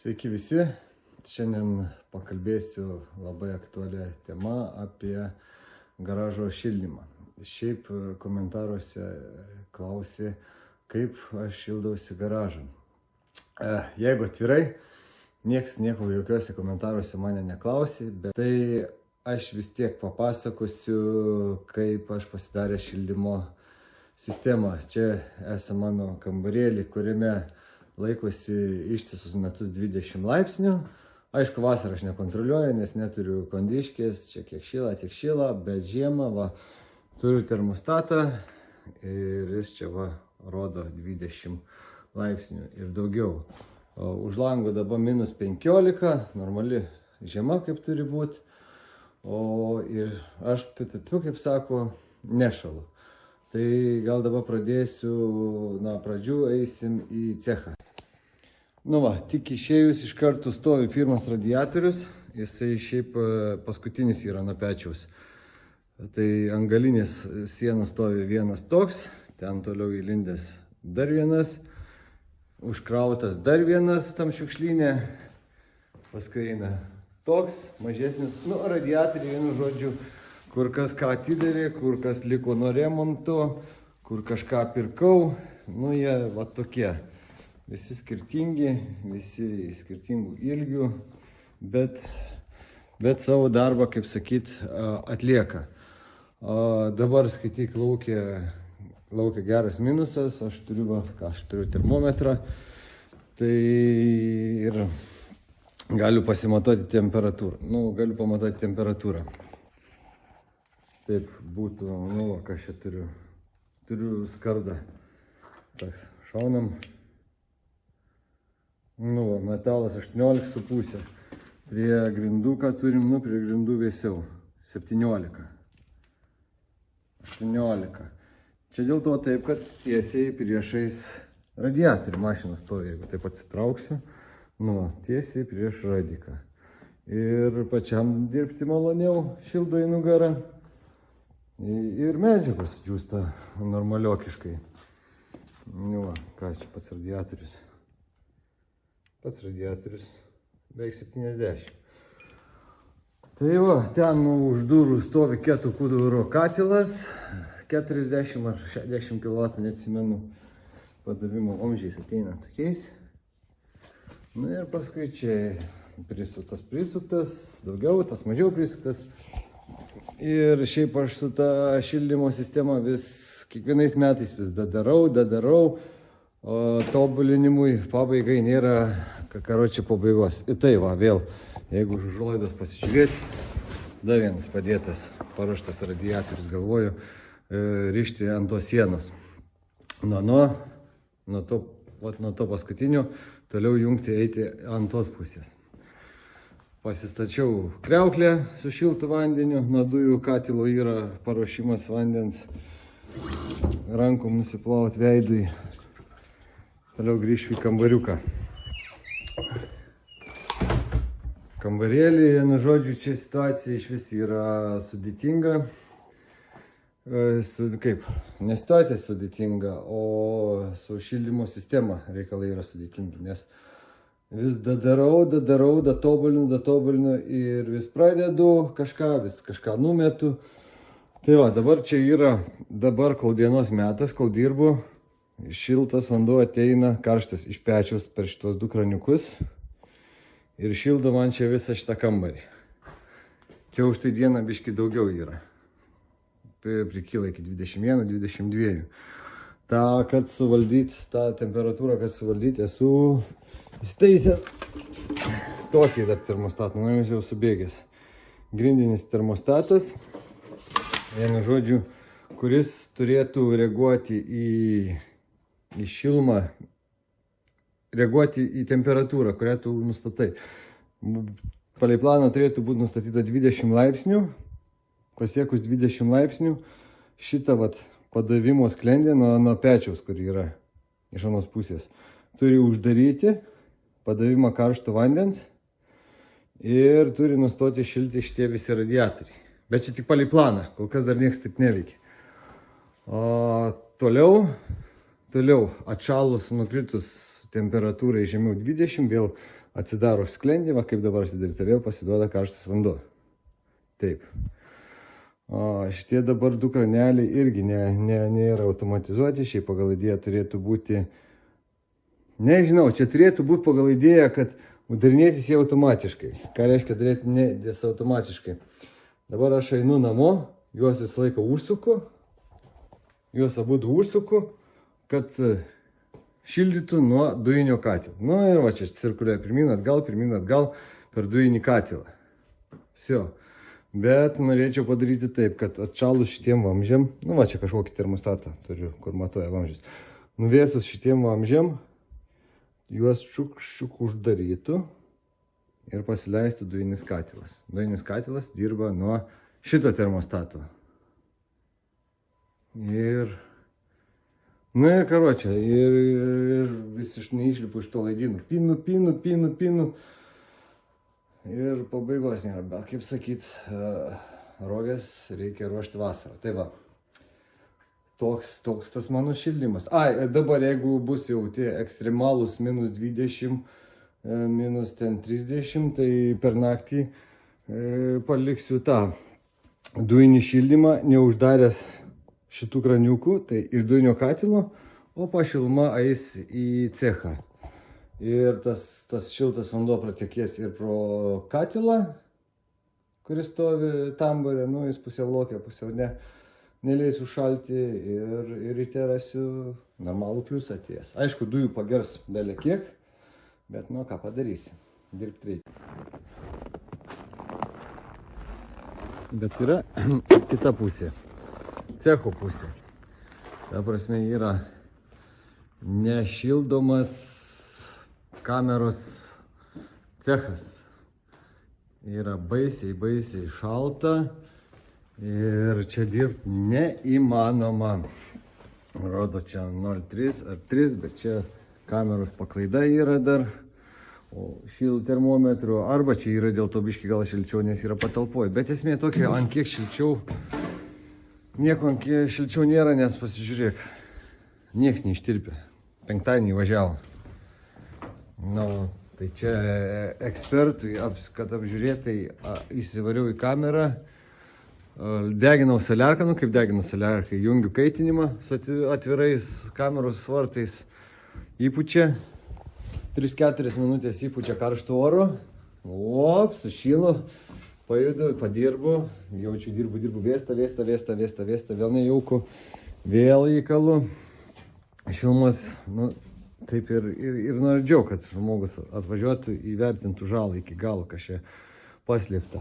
Sveiki visi, šiandien pakalbėsiu labai aktualią temą apie garažo šildymą. Šiaip komentaruose klausė, kaip aš šildausi garažą. Jeigu atvirai, nieks nieko jokiuose komentaruose mane neklausė, bet tai aš vis tiek papasakosiu, kaip aš pasidarė šildymo sistemą. Čia esame mano kambarėlį, kuriame laikosi ištisus metus 20 laipsnių. Aišku, vasarą aš nekontroliuoju, nes neturiu kondiškės, čia kiek šyla, bet žiemą turiu termostatą ir jis čia rodo 20 laipsnių ir daugiau. Už lango dabar minus 15, normali žiema kaip turi būti. Ir aš, kaip sako, nešalu. Tai gal dabar pradėsiu, pradžių eisim į cechą. Tik išėjus iš karto stovi pirmas radiatorius, jisai šiaip paskutinis yra nuo pečiaus. Tai ant galinės sienos stovi vienas toks, ten toliau įlindęs dar vienas, užkrautas dar vienas tam šiukšlynė, paskui eina toks mažesnis, radiatoriai, vienu žodžiu, kur kas ką atidavė, kur kas liko nuo remonto, kur kažką pirkau, jie tokie. Visi skirtingi, visi skirtingų ilgių, bet savo darbą, kaip sakyt, atlieka. Dabar skaityk laukia geras minusas, aš turiu termometrą, tai ir galiu pasimatuoti temperatūrą. Galiu pamatuoti temperatūrą. Taip būtų, kas čia turiu. Turiu skardą. Toks, šaunam. Metalas 18,5. Prie grindų, ką turim, prie grindų vėsiau. 17. Čia dėl to taip, kad tiesiai priešais radiatorių mašinas stovi, jeigu taip atsitrauksiu, tiesiai prieš radiką. Ir pačiam dirbti maloniau, šildo į nugarą. Ir medžiagos džiūsta normaliokiškai. Ką čia pats radiatorius? Pats radiatorius beveik 70. Tai ten už durų stovi kieto kūduro katilas, 40 ar 60 kW, neatsimenu, padavimo amžiais ateina tokiais. Ir paskui čia prisuktas, daugiau, tas mažiau prisuktas. Ir šiaip aš su ta šildymo sistema kiekvienais metais vis darau, o tobulinimui pabaigai nėra pabaigos. Ir tai vėl, jeigu už užuolaidos pasižiūrėti, dar vienas padėtas, paruoštas radiatorius, galvoju, rišti ant tos sienos. Nuo to paskutinio toliau jungti eiti ant tos pusės. Pasistačiau kriauklę su šiltu vandeniu, nuo dujų katilo yra paruošimas vandens, rankom nusiplauti veidui. Toliau grįšiu į kambariuką. Kambarėlį, vienu žodžiu, čia situacija iš vis yra sudėtinga. Ne situacija sudėtinga, o su šildymo sistema reikalai yra sudėtingi, nes vis darau, tobulinu ir vis pradedu kažką numetu. Tai dabar čia yra, kol dienos metas, kol dirbu, šiltas vanduo ateina, karštas iš pečiaus per šitos du kraniukus ir šildo man čia visą šitą kambarį. Čia už tai dieną biški daugiau yra. Tai prikyla iki 21-22. Kad suvaldyti tą temperatūrą, esu įstaisęs tokį dar termostatą, jis jau subėgęs. Grindinis termostatas, vienu žodžiu, kuris turėtų reaguoti į šilumą, reaguoti į temperatūrą, kurią tu nustatai. Palei planą turėtų būti nustatyta 20 laipsnių, pasiekus 20 laipsnių, šitą padavimo sklendę nuo pečiaus, kur yra iš anos pusės, turi uždaryti padavimą karšto vandens ir turi nustoti šilti šitie visi radiatoriai. Bet čia tik palei planą, kol kas dar niekas taip neveikia. Toliau atšalus, nukritus temperatūrai žemiau 20, vėl atsidaro sklendimą, kaip dabar atidaryti, ir vėl pasiduoda karštas vanduo. Taip. O šitie dabar du kraneliai irgi nėra automatizuoti, šiaip pagal idėją turėtų būti, nežinau, čia turėtų būti pagal idėją, kad darinėtis jie automatiškai. Ką reiškia daryti nedės automatiškai? Dabar aš einu namo, juos visą laiką užsuku, juos abudu užsuku, kad šildytų nuo dujinio katilo. Nu ir va čia cirkuliuoja pirmin atgal per dujinį katilą. Visio. Bet norėčiau padaryti taip, kad atšalus šitiem vamzdžiam, nu va čia kažkokį termostatą turiu, kur matuoja vamzdžius. Nuvėsus šitiem vamzdžiam, juos šuk uždarytų ir pasileistų dujinis katilas. Dujinis katilas dirba nuo šito termostato. Ir karočią, ir vis iš neišlipu iš to laidynų. Pinu. Ir pabaigos nėra, bet kaip sakyt, roges reikia ruošti vasarą. Tai va, toks tas mano šildymas. Dabar jeigu bus jau tie ekstremalūs -20, -30, tai per naktį paliksiu tą dujinį šildymą, neuždaręs šitų kraniukų, tai iš dujinio katilo, o pašiluma eis į cechą. Ir tas šiltas vanduo pratekės ir pro katilą, kuris stovi tamborė, nu jis pusiau lokė, pusiau ne, neleis užšalti ir ryte rasiu normalų pliusą atėjęs. Aišku, dujų pagers belė kiek, bet nu ką padarysi, dirbti reikia. Bet yra kita pusė, cecho pusė. Ta prasme yra nešildomas kameros cechas. Yra baisiai šalta ir čia dirbti neįmanoma. Rodo čia 0,3 ar 3, bet čia kameros paklaida yra dar. O šilų termometrų, arba čia yra dėl to biški gal šilčiau, nes yra patalpoje. Bet esmė tokia, ant kiek šilčiau, nieko ant kiek šilčiau nėra, nes pasižiūrėk, nieks neištirpė. Penktadienį važiavo. Nu, tai čia ekspertui, kad apžiūrėtai, įsivariau į kamerą, deginau soliarką, nu kaip deginau soliarką, jungiu kaitinimą su atvirais kameros vartais, įpučia, 3-4 minutės įpučia karštų oro, sušylo, pajudu, padirbu, jaučiu, dirbu, vėsta, vėl nejauku, vėl įkalu, šilmas, nu, taip ir norėčiau, kad žmogus atvažiuotų, įvertintų žalą iki galo, kas čia paslėpta.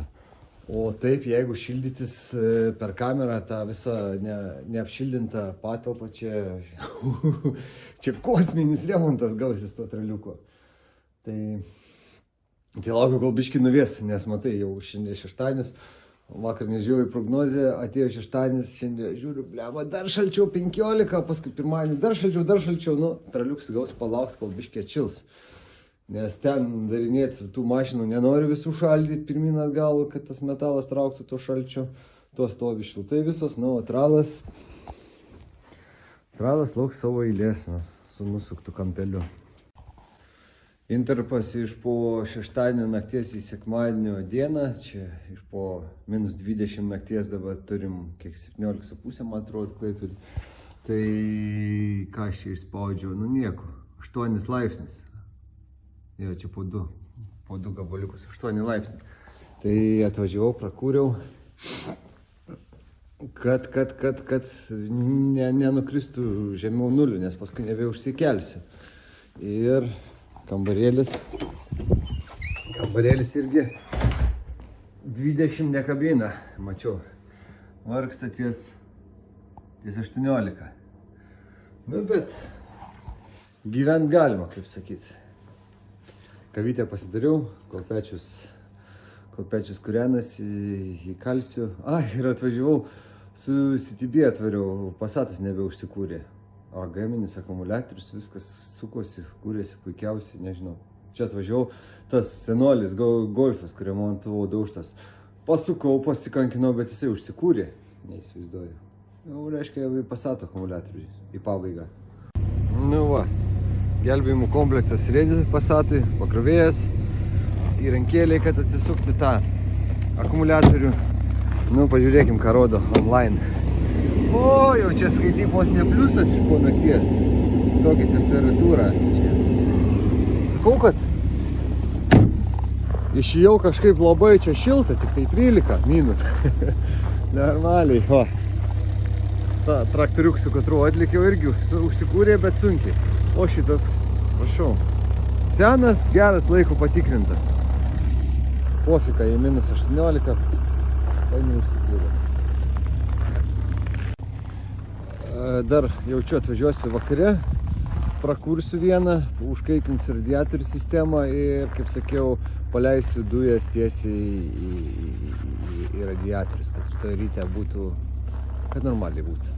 O taip, jeigu šildytis per kamerą tą visą neapšildintą patalpą, čia kosminis remontas gausis to traliuko. Tai laukiu, kol biškį nuvės, nes matai, jau šiandien šeštadienis, vakar nežiūrėjau į prognozę, atėjo šeštadienis, šiandien žiūriu, blema, dar šalčiau 15, paskui pirmadienį dar šalčiau, nu, traliuks gaus palaukti, kol biškį atšils. Nes ten darinėti tų mašinų nenoriu visų šaldyti pirmin atgal, kad tas metalas trauktų to šalčio, to stovi šiltai visos, nu, tralas lauks savo eilės, nu, su nusuktu kampeliu. Interpas iš po šeštadienio nakties į sekmadienio dieną, čia iš po -20 nakties dabar turim kiek 17,5, man atrodo, Klaipėdoj. Tai ką aš čia išspaudžiau, nu nieko, 8 laipsnis. Jo, čia po 2 gabaliukus, 8 laipsniai. Tai atvažiavau, prakūriau, kad nenukristų žemiau 0, nes paskui nebeužsikelsiu. Ir kambarėlis irgi 20 nekabina, mačiau, vargsta ties 18. Nu, bet gyvent galima, kaip sakyti. Kavytę pasidariau, kol pečius kūrenasi, įkalsiu. Ir atvažiavau, su CTB atvariau, Passatas nebeužsikūrė. Gaminis akumuliatorius, viskas sukosi, kūrėsi puikiausiai, nežinau. Čia atvažiavau, tas senolis Golfas, kurį montavau daužtas. Pasukau, pasikankinau, bet jisai užsikūrė, neįsivaizduoju. Jau reiškia, Passato akumuliatorius į pabaigą. Nu va, gelbėjimų komplektas rėdis Passatui, pakrovėjas. įrankėliai, kad atsisukti tą akumuliatorių. Nu, pažiūrėkim, ką rodo online. O, jau čia skaitybos ne pliusas iš po nakties. Tokia temperatūra čia. Sakau, kad išėjau kažkaip labai čia šilta, tik tai 13 minus. Normaliai, o. Ta traktoriuk su katru atlikiau irgi užsikūrė, bet sunkiai. O šitas, prašau, senas, geras, laiko patikrintas. Pofika į minus 18, paėmė užsikūrė. Dar jaučiu atvažiuosiu vakare, prakursiu vieną, užkaitinsiu radiatorių sistemą ir, kaip sakiau, paleisiu dujas tiesiai į radiatorius, kad rytoj ryte būtų, kad normaliai būtų.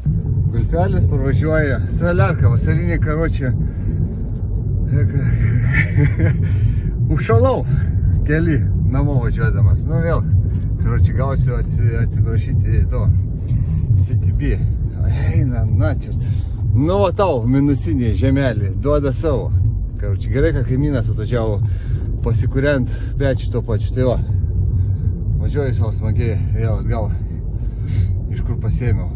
Golfelis parvažiuoja, Saliarka, vasarinė karočią. Užšalau keli namo važiuodamas. Nu vėl, karočią gausiu atsiprašyti to CTB. Eina, na čia. Nu, va tau, minusinė žemelė, duoda savo. Karočią, gerai, kad kaimynas atvažiavo pasikuriant pečių to pačiu. Tai va, važiuoju savo smagiai, vėl atgal, iš kur pasėmiau.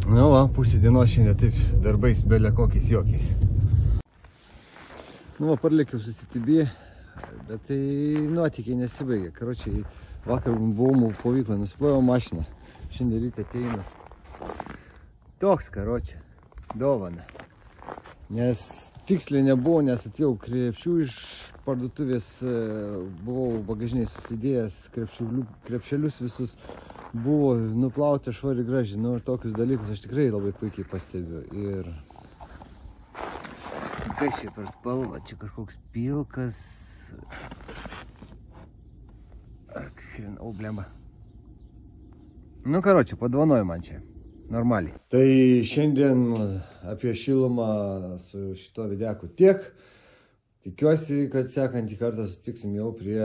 Nu va, pusė dienos šiandien taip darbais belė kokiais jokiais. Nu va, parlėkiau su CTB, bet tai nuotykiai nesibaigė. Karočią, vakar buvau po vyklą, nusiplovau mašiną. Šiandien ryte ateinu. Toks, karočią, dovana. Nes tiksliai nebuvo, nes atėjau krepšių iš parduotuvės, buvau bagažiniai susidėjęs krepšelius visus, buvo nuplauta švari gražiai, nu ir tokius dalykus aš tikrai labai puikiai pastebiu. Ir kas čia per spalva, čia kažkoks pilkas, o blemba. Nu karočią, padvanoju man čia. Normaliai. Tai šiandien apie šilumą su šito videku tiek. Tikiuosi, kad sekantį kartą sutiksim jau prie